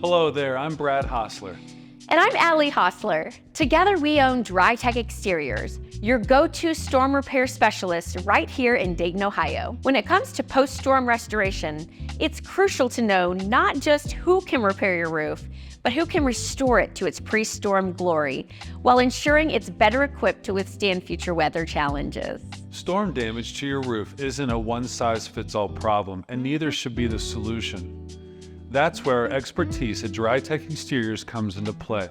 Hello there, I'm Brad Hosler. And I'm Allie Hosler. Together we own DryTech Exteriors, your go-to storm repair specialist right here in Dayton, Ohio. When it comes to post-storm restoration, it's crucial to know not just who can repair your roof, but who can restore it to its pre-storm glory, while ensuring it's better equipped to withstand future weather challenges. Storm damage to your roof isn't a one-size-fits-all problem, and neither should be the solution. That's where our expertise at DryTech Exteriors comes into play.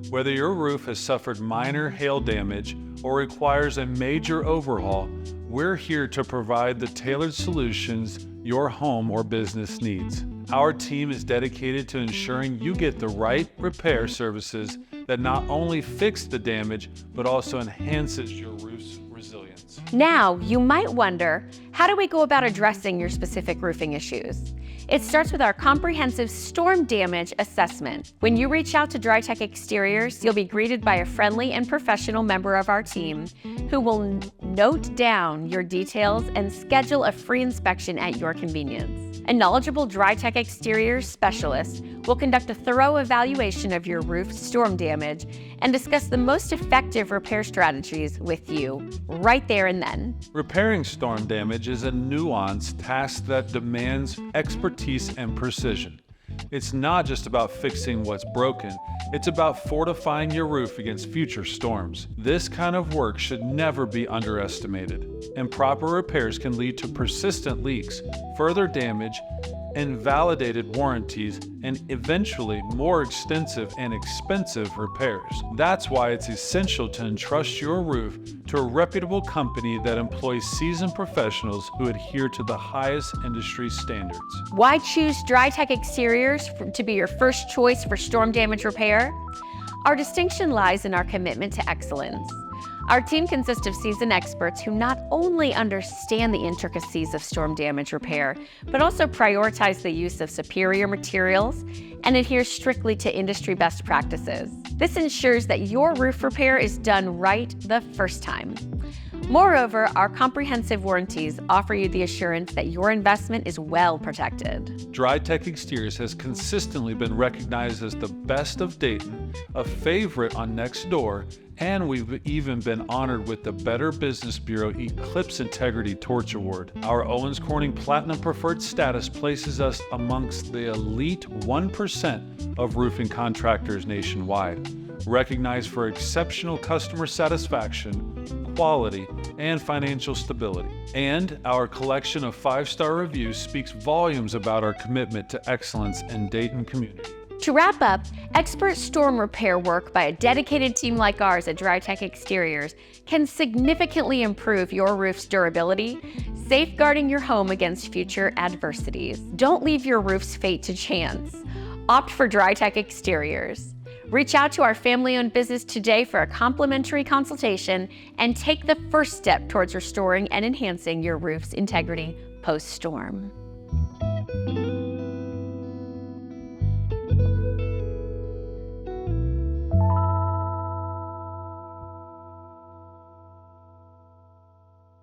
Whether your roof has suffered minor hail damage or requires a major overhaul, we're here to provide the tailored solutions your home or business needs. Our team is dedicated to ensuring you get the right repair services that not only fix the damage, but also enhances your roof's resilience. Now, you might wonder, how do we go about addressing your specific roofing issues? It starts with our comprehensive storm damage assessment. When you reach out to DryTech Exteriors, you'll be greeted by a friendly and professional member of our team who will note down your details and schedule a free inspection at your convenience. A knowledgeable DryTech Exteriors specialist will conduct a thorough evaluation of your roof's storm damage and discuss the most effective repair strategies with you right there and then. Repairing storm damage is a nuanced task that demands expertise and precision. It's not just about fixing what's broken, it's about fortifying your roof against future storms. This kind of work should never be underestimated. Improper repairs can lead to persistent leaks, further damage, invalidated warranties, and eventually more extensive and expensive repairs. That's why it's essential to entrust your roof to a reputable company that employs seasoned professionals who adhere to the highest industry standards. Why choose DryTech Exteriors to be your first choice for storm damage repair? Our distinction lies in our commitment to excellence. Our team consists of seasoned experts who not only understand the intricacies of storm damage repair, but also prioritize the use of superior materials and adhere strictly to industry best practices. This ensures that your roof repair is done right the first time. Moreover, our comprehensive warranties offer you the assurance that your investment is well protected. DryTech Exteriors has consistently been recognized as the best of Dayton, a favorite on Nextdoor, and we've even been honored with the Better Business Bureau Eclipse Integrity Torch Award. Our Owens Corning Platinum Preferred status places us amongst the elite 1% of roofing contractors nationwide, recognized for exceptional customer satisfaction, quality, and financial stability. And our collection of 5-star reviews speaks volumes about our commitment to excellence in Dayton community. To wrap up, expert storm repair work by a dedicated team like ours at DryTech Exteriors can significantly improve your roof's durability, safeguarding your home against future adversities. Don't leave your roof's fate to chance. Opt for DryTech Exteriors. Reach out to our family-owned business today for a complimentary consultation and take the first step towards restoring and enhancing your roof's integrity post-storm.